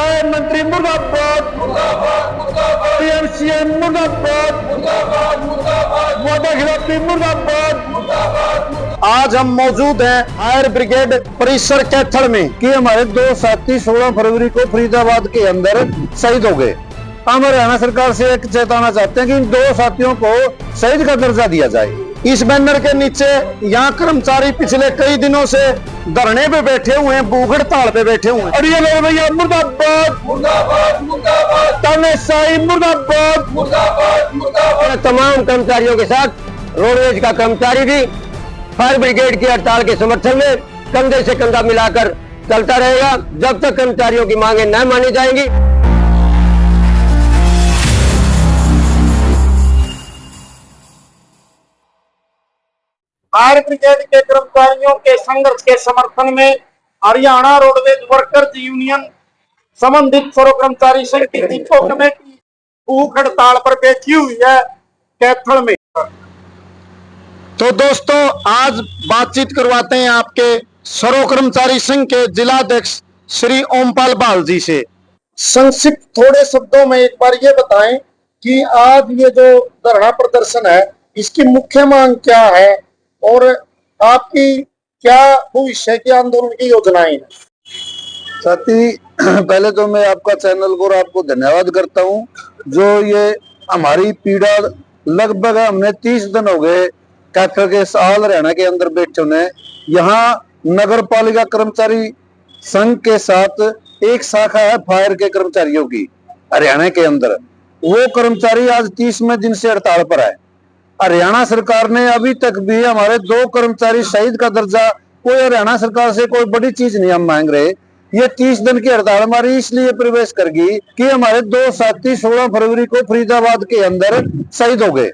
कायम मंत्री मुर्दाबाद, पीएम सीएम मुर्दाबाद, वादा खिलाफी मुर्दाबाद। आज हम मौजूद हैं फायर ब्रिगेड परिसर कैथल में कि हमारे दो साथी 16 फरवरी को फरीदाबाद के अंदर शहीद हो गए। हम हरियाणा सरकार से एक चेताना चाहते हैं कि इन दो साथियों को शहीद का दर्जा दिया जाए। इस बैनर के नीचे यहाँ कर्मचारी पिछले कई दिनों से धरने पे बैठे हुए हैं, भूख हड़ताल पे बैठे हुए हैं और ये लोग भैया मुर्दाबाद मुर्दाबाद मुर्दाबाद, तानाशाही मुर्दाबाद मुर्दाबाद मुर्दाबाद। तमाम कर्मचारियों के साथ रोडवेज का कर्मचारी भी फायर ब्रिगेड की हड़ताल के समर्थन में कंधे से कंधा मिलाकर चलता रहेगा जब तक कर्मचारियों की मांगे न मानी जाएंगी। फायर ब्रिगेड के कर्मचारियों के संघर्ष के समर्थन में हरियाणा रोडवेज वर्कर्स यूनियन संबंधित सर्व कर्मचारी संघ की दीपक कमेटी भूख हड़ताल पर बैठी हुई है कैथल में। तो दोस्तों आज बातचीत करवाते हैं आपके सर्व कर्मचारी संघ के जिलाध्यक्ष श्री ओमपाल बाल जी से। संक्षिप्त थोड़े शब्दों में एक बार ये बताएं कि आज ये जो धरना प्रदर्शन है इसकी मुख्य मांग क्या है और आपकी क्या भविष्य के आंदोलन की योजनाएं हैं। साथी पहले तो मैं आपका चैनल को और आपको धन्यवाद करता हूं जो ये हमारी पीड़ा लगभग हमने 30 दिन हो गए कैथल के साल हरियाणा के अंदर बैठे हुए। यहाँ नगर पालिका कर्मचारी संघ के साथ एक शाखा है फायर के कर्मचारियों की हरियाणा के अंदर। वो कर्मचारी आज 30वें दिन से हड़ताल पर है। हरियाणा सरकार ने अभी तक भी हमारे दो कर्मचारी शहीद का दर्जा, कोई हरियाणा सरकार से कोई बड़ी चीज नहीं हम मांग रहे। ये 30 दिन की हड़ताल हमारी इसलिए प्रवेश कर गई कि हमारे दो साथी 16 फरवरी को फरीदाबाद के अंदर शहीद हो गए।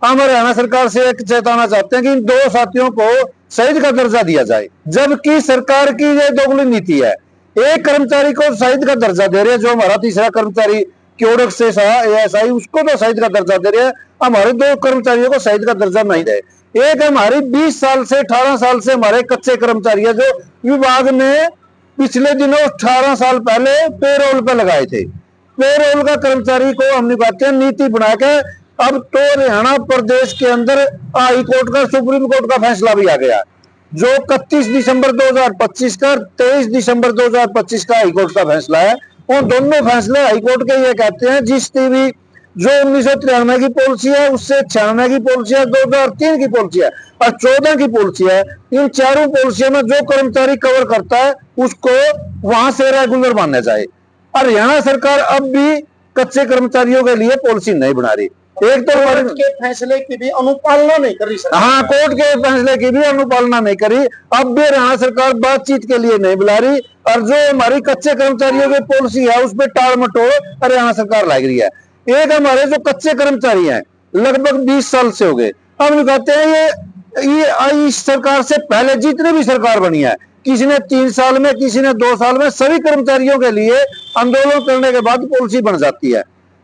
हम हरियाणा सरकार से एक चेताना चाहते हैं कि इन दो साथियों को शहीद का दर्जा दिया जाए, जबकि सरकार की ये दोगली नीति है। एक कर्मचारी को शहीद का दर्जा दे रहे हैं, जो हमारा तीसरा कर्मचारी क्योड़क से एएसआई उसको तो शहीद का दर्जा दे रहे हैं, हमारे दो कर्मचारियों को शहीद का दर्जा नहीं दे। एक हमारी 20 साल से 18 साल से हमारे कच्चे कर्मचारी है जो विभाग ने पिछले दिनों 18 साल पहले पेरोल पे लगाए थे। पेरोल का कर्मचारी को हमने बात नीति बना के अब तो हरियाणा प्रदेश के अंदर हाई कोर्ट का, सुप्रीम कोर्ट का फैसला भी आ गया जो 31 दिसंबर 2025 का 23 दिसंबर 2025 का हाई कोर्ट का फैसला है। और दोनों फैसले हाईकोर्ट के ये कहते हैं जिस टीवी जो 1993 की पॉलिसी है उससे 96 की पॉलिसी है, 2003 की पॉलिसी है और 14 की पॉलिसी है, इन चारों पॉलिसियों में जो कर्मचारी कवर करता है उसको वहां से रेगुलर माना जाए। हरियाणा सरकार अब भी कच्चे कर्मचारियों के लिए पॉलिसी नहीं बना रही। एक तो कोर्ट के फैसले की भी अनुपालना नहीं कर रही। हाँ, कोर्ट के फैसले की भी अनुपालना नहीं करी। अब भी हरियाणा सरकार बातचीत के लिए नहीं बुला रही और जो हमारी कच्चे कर्मचारियों की पॉलिसी है उस पर टाल मटोल हरियाणा सरकार लग रही है। एक हमारे जो कच्चे कर्मचारी हैं लगभग 20 साल से हो गए, हम कहते हैं ये इस सरकार से पहले जितने भी सरकार बनी है, किसी ने 3 साल में, किसी ने 2 साल में, सभी कर्मचारियों के लिए आंदोलन करने के बाद पॉलिसी बन जाती है।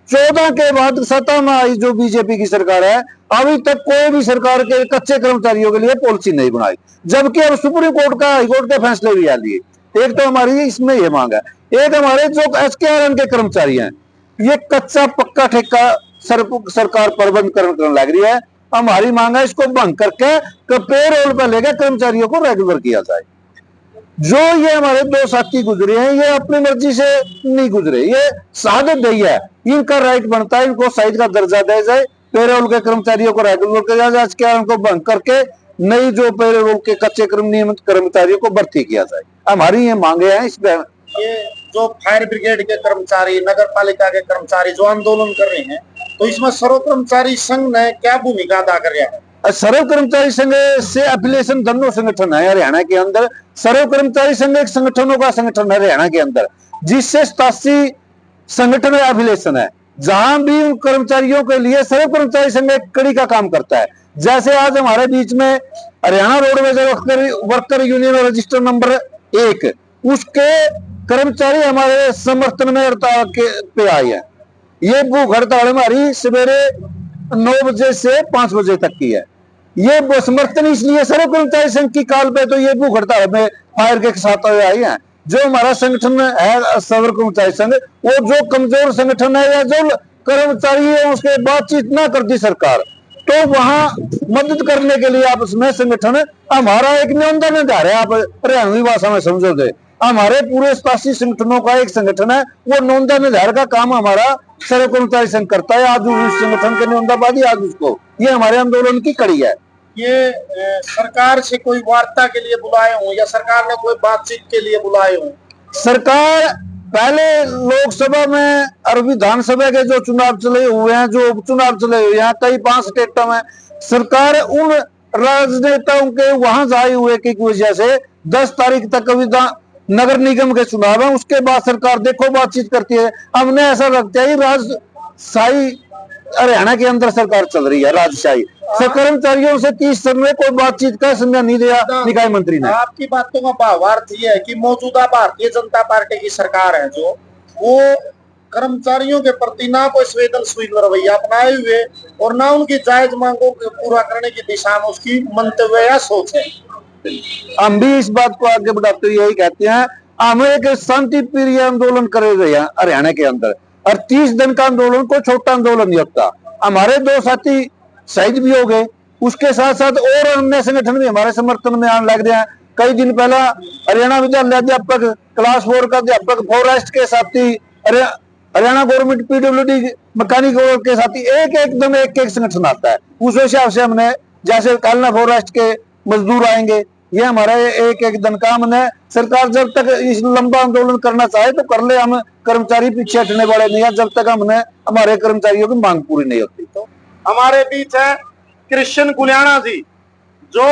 14 के बाद सत्ता में आई जो बीजेपी की सरकार है, अभी तक कोई भी सरकार के कच्चे कर्मचारियों के लिए पॉलिसी नहीं बनाई, जबकि अब सुप्रीम कोर्ट का, हाईकोर्ट के फैसले भी आ लिए। एक तो हमारी इसमें ये मांग है। एक हमारे जो एसकेआरएन के कर्मचारी हैं, ये कच्चा पक्का ठेका सरकार प्रबंधकरण करने लग रही है। हमारी मांग है इसको भंग करके पेरोल पर लेकर कर्मचारियों को रेगुलर किया जाए। जो ये हमारे दो साथी गुजरे हैं ये अपनी मर्जी से नहीं गुजरे, ये शहादत दी है, इनका राइट बनता है इनको शहीद का दर्जा दिया जाए, पेरोल के कर्मचारियों को रेगुलर किया जाए, इसके उनको भंग करके नई जो पेरोल के कच्चे नियमित कर्मचारियों को भर्ती किया जाए। हमारी ये मांगे हैं। इसमें ये जो फायर ब्रिगेड के कर्मचारी, नगर पालिका के कर्मचारी जो आंदोलन कर रहे हैं, तो इसमें सर्व कर्मचारी संघ ने क्या भूमिका अदा कर रहा है? सर्व कर्मचारी संघ से एफिलिएशन दोनों संगठन है हरियाणा के अंदर। सर्व कर्मचारी संघ एक संगठनों का संगठन है हरियाणा के अंदर जिससे 87 संगठन एफिलिएशन है, जहां भी उन कर्मचारियों के लिए सर्व कर्मचारी संघ एक कड़ी का काम करता है। जैसे आज हमारे बीच में Haryana roadways worker union register number 1 उसके कर्मचारी हमारे समर्थन में हड़ताल पे आए हैं। ये भूख हड़ताल हमारी सवेरे 9 बजे से 5 बजे तक की है। ये समर्थन इसलिए सर्व कर्मचारी संघ की काल पे तो ये भूख हड़ताल में फायर के साथ आई हैं। जो हमारा संगठन है सबर कर्मचारी संघ, वो जो कमजोर संगठन है या जो कर्मचारी है उसके बातचीत ना करती सरकार, तो वहां मदद करने के लिए आपस में संगठन हमारा एक न्यूनतम निर्धार है। आप हरियाणवी भाषा में समझोगे, हमारे पूरे 87 संगठनों का एक संगठन है, वो न्यूनतम निर्धार का काम हमारा सर्व कर्मचारी संघ करता है। आज उस संगठन के न्यूनतावादी आज उसको, ये हमारे आंदोलन की कड़ी है। ये सरकार से कोई वार्ता के लिए बुलाए हों या सरकार ने कोई बातचीत के लिए बुलाए हों? सरकार पहले लोकसभा में और विधानसभा के जो चुनाव चले हुए हैं, जो उपचुनाव चले हुए हैं कई 5 स्टेटों में, सरकार उन राजनेताओं के वहां जाए हुए की वजह से 10 तारीख तक नगर निगम के चुनाव है, उसके बाद सरकार देखो बातचीत करती है। हमने ऐसा लगता है राजशाही हरियाणा के अंदर सरकार चल रही है, राजशाही से कर्मचारियों से 30 दिन में कोई बातचीत का समय नहीं दिया निकाय मंत्री ने। आपकी बातों का भावार्थ ये है कि मौजूदा भारतीय जनता पार्टी की सरकार है जो, वो कर्मचारियों के प्रति ना कोई संवेदनशील रवैया अपनाए हुए और ना उनकी जायज मांगों को पूरा करने की दिशा में उसकी मंतव्य या सोच है। हम भी इस बात को आगे बढ़ाते हुए यही कहते हैं, हम एक शांति प्रिय आंदोलन करे हुए हैं हरियाणा के अंदर, और 30 दिन का आंदोलन कोई छोटा आंदोलन नहीं होता। हमारे 2 साथी शहीद भी हो गए, उसके साथ साथ और अन्य संगठन भी हमारे समर्थन में आने लग रहे हैं। कई दिन पहला हरियाणा विद्यालय अध्यापक क्लास 4 का अध्यापक, फॉरेस्ट के साथी, हरियाणा गवर्नमेंट पीडब्ल्यूडी मैकेनिक के साथी, एक संगठन आता है। उस हिसाब से हमने, जैसे कल फॉरेस्ट के मजदूर आएंगे, ये हमारा एक दिन का हमने, सरकार जब तक इस लंबा आंदोलन करना चाहे तो कर ले, हम कर्मचारी पीछे हटने वाले नहीं है जब तक हमने हमारे कर्मचारियों की मांग पूरी नहीं होती। तो हमारे बीच है कृष्ण गुलियाना जी, जो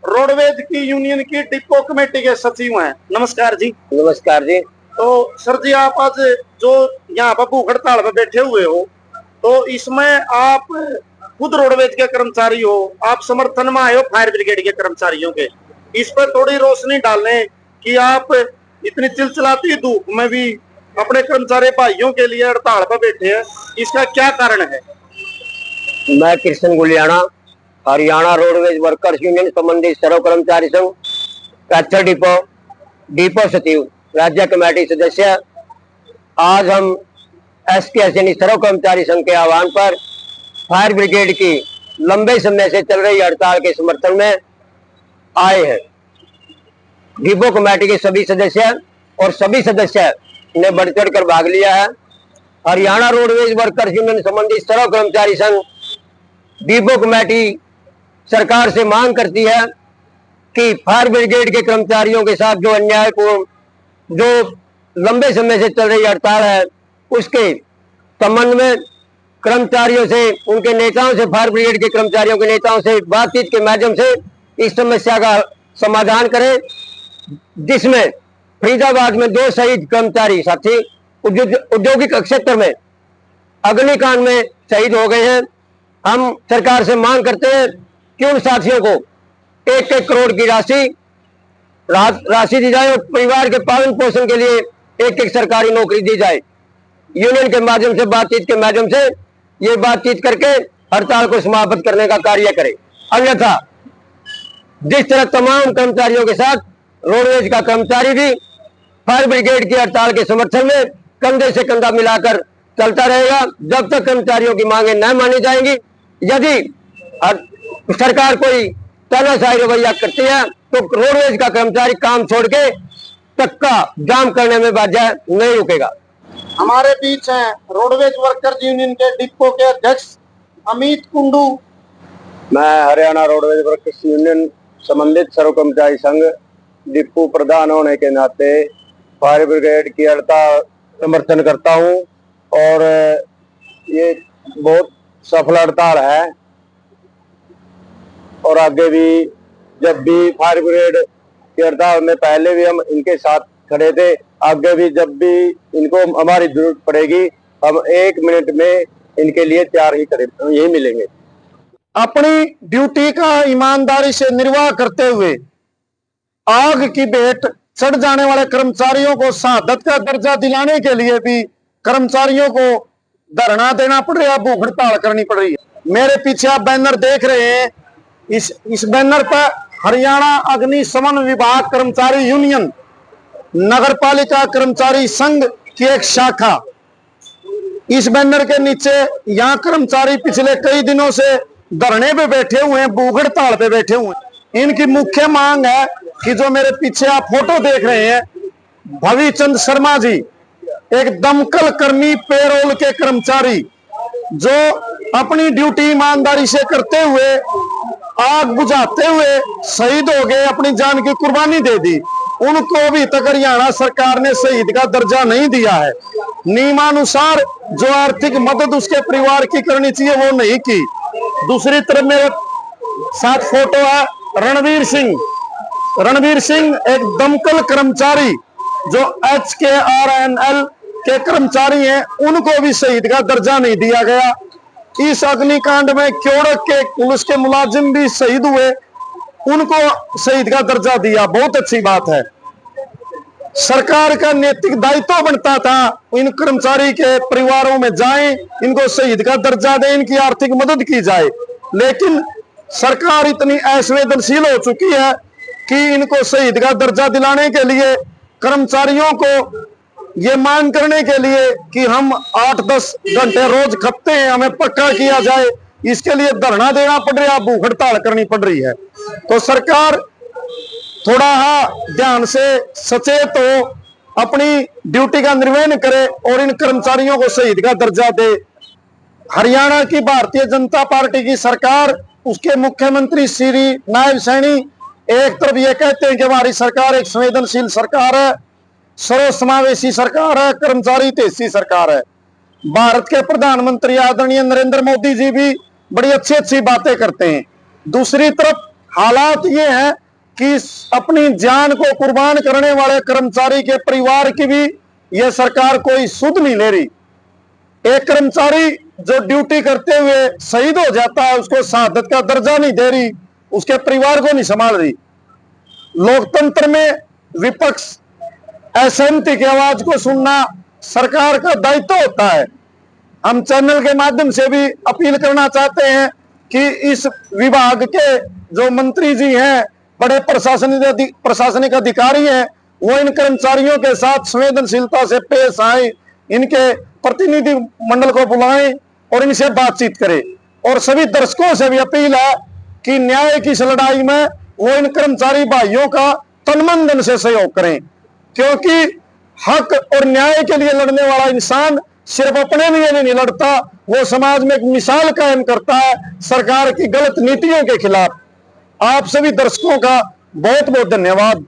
रोडवेज की यूनियन की डिपो कमेटी के सचिव हैं। नमस्कार जी। नमस्कार जी। तो सर जी, आप आज जो यहाँ पर भूख हड़ताल में बैठे हुए हो, तो इसमें आप खुद रोडवेज के कर्मचारी हो, आप समर्थन में आए हो फायर ब्रिगेड के कर्मचारियों के, इस पर थोड़ी रोशनी डालें कि आप इतनी चिलचिलाती धूप में भी अपने कर्मचारी भाइयों के लिए हड़ताल पर बैठे हैं, इसका क्या कारण है? मैं Krishna Guliyana, Haryana roadways workers union संबंधित सर्व कर्मचारी संघ कैथल डिपो सचिव, राज्य कमेटी सदस्य। आज हम SKS यानी सर्व कर्मचारी संघ के आह्वान पर फायर ब्रिगेड की लंबे समय से चल रही हड़ताल के समर्थन में आए हैं। डिपो कमेटी के सभी सदस्य और सभी सदस्य ने बढ़ चढ़ कर भाग लिया है। हरियाणा रोडवेज वर्कर्स यूनियन संबंधित सर्व कर्मचारी संघ डिपो कमेटी सरकार से मांग करती है कि फायर ब्रिगेड के कर्मचारियों के साथ जो अन्याय को, जो लंबे समय से चल रही हड़ताल है, उसके संबंध में कर्मचारियों से, उनके नेताओं से, फायर ब्रिगेड के कर्मचारियों के नेताओं से बातचीत के माध्यम से इस समस्या का समाधान करें, जिसमें फरीदाबाद में 2 शहीद कर्मचारी साथी औद्योगिक क्षेत्र में अग्निकांड में शहीद हो गए हैं। हम सरकार से मांग करते हैं कि उन साथियों को 1-1 करोड़ की राशि दी जाए और परिवार के पालन पोषण के लिए 1-1 सरकारी नौकरी दी जाए। यूनियन के माध्यम से, बातचीत के माध्यम से ये बातचीत करके हड़ताल को समाप्त करने का कार्य करें। अन्यथा जिस तरह तमाम कर्मचारियों के साथ रोडवेज का कर्मचारी भी फायर ब्रिगेड की हड़ताल के समर्थन में कंधे से कंधा मिलाकर चलता रहेगा जब तक कर्मचारियों की मांगें न मानी जाएंगी। यदि सरकार कोई तानाशाही रवैया करती है तो रोडवेज का कर्मचारी काम छोड़ के चक्का जाम करने में बाध्य नहीं रुकेगा। हमारे बीच हैं रोडवेज वर्कर्स यूनियन के डिपो के अध्यक्ष अमित कुंडू। मैं हरियाणा रोडवेज वर्कर्स यूनियन संबंधित सर्व कर्मचारी संघ डिपो प्रधान होने के नाते फायर ब्रिगेड की हड़ताल समर्थन करता हूं और ये बहुत सफल हड़ताल है और आगे भी जब भी फायर ब्रिगेड की हड़ताल में पहले भी हम इनके साथ खड़े थे, आगे भी जब भी इनको हमारी जरूरत पड़ेगी हम 1 मिनट में इनके लिए तैयार ही खड़े यही मिलेंगे। अपनी ड्यूटी का ईमानदारी से निर्वाह करते हुए आग की भेंट चढ़ जाने वाले कर्मचारियों को शहादत का दर्जा दिलाने के लिए भी कर्मचारियों को धरना देना पड़ रहा है, भूख हड़ताल करनी पड़ रही है। मेरे पीछे आप बैनर देख रहे हैं, इस बैनर पर हरियाणा अग्निशमन विभाग कर्मचारी यूनियन नगरपालिका कर्मचारी संघ की एक शाखा। इस बैनर के नीचे यहाँ कर्मचारी पिछले कई दिनों से धरने पे बैठे हुए हैं, भूख हड़ताल पे बैठे हुए हैं। इनकी मुख्य मांग है कि जो मेरे पीछे आप फोटो देख रहे हैं, भविचंद शर्मा जी एक दमकल कर्मी, पेरोल के कर्मचारी जो अपनी ड्यूटी ईमानदारी से करते हुए, आग बुझाते हुए शहीद हो गए, अपनी जान की कुर्बानी दे दी, उनको अभी तक हरियाणा सरकार ने शहीद का दर्जा नहीं दिया है। नियमानुसार जो आर्थिक मदद उसके परिवार की करनी चाहिए वो नहीं की। दूसरी तरफ मेरे साथ फोटो है रणवीर सिंह। रणवीर सिंह एक दमकल कर्मचारी जो HKRNL के कर्मचारी हैं, उनको भी शहीद का दर्जा नहीं दिया गया। इस अग्निकांड में क्योड़क के पुलिस के मुलाजिम भी शहीद हुए, उनको शहीद का दर्जा दिया, बहुत अच्छी बात है। सरकार का नैतिक दायित्व बनता था इन कर्मचारी के परिवारों में जाएं, इनको शहीद का दर्जा दें, इनकी आर्थिक मदद की जाए, लेकिन सरकार इतनी असंवेदनशील हो चुकी है कि इनको शहीद का दर्जा दिलाने के लिए, कर्मचारियों को ये मांग करने के लिए कि हम 8-10 घंटे रोज खपते हैं, हमें पक्का किया जाए, इसके लिए धरना देना पड़ रहा है, भूख हड़ताल करनी पड़ रही है। तो सरकार थोड़ा ध्यान से सचेत हो, अपनी ड्यूटी का निर्वहन करे और इन कर्मचारियों को शहीद का दर्जा दे। हरियाणा की भारतीय जनता पार्टी की सरकार, उसके मुख्यमंत्री श्री नायब सैनी एक तरफ ये कहते हैं कि हमारी सरकार एक संवेदनशील सरकार है, सर्वसमावेशी सरकार है, कर्मचारी हितैषी सरकार है। भारत के प्रधानमंत्री आदरणीय नरेंद्र मोदी जी भी बड़ी अच्छी अच्छी बातें करते हैं। दूसरी तरफ हालात ये है कि अपनी जान को कुर्बान करने वाले कर्मचारी के परिवार की भी यह सरकार कोई सुध नहीं ले रही। एक कर्मचारी जो ड्यूटी करते हुए शहीद हो जाता है, उसको शहादत का दर्जा नहीं दे रही, उसके परिवार को नहीं संभाल रही। लोकतंत्र में विपक्ष असहमति की आवाज को सुनना सरकार का दायित्व होता है। हम चैनल के माध्यम से भी अपील करना चाहते हैं कि इस विभाग के जो मंत्री जी हैं, बड़े प्रशासनिक अधिकारी हैं, वो इन कर्मचारियों के साथ संवेदनशीलता से पेश आए, इनके प्रतिनिधि मंडल को बुलाएं और इनसे बातचीत करें। और सभी दर्शकों से भी अपील है कि न्याय की इस लड़ाई में वो इन कर्मचारी भाइयों का तन मन धन से सहयोग करें, क्योंकि हक और न्याय के लिए लड़ने वाला इंसान सिर्फ अपने लिए नहीं लड़ता, वो समाज में एक मिसाल कायम करता है सरकार की गलत नीतियों के खिलाफ। आप सभी दर्शकों का बहुत बहुत धन्यवाद।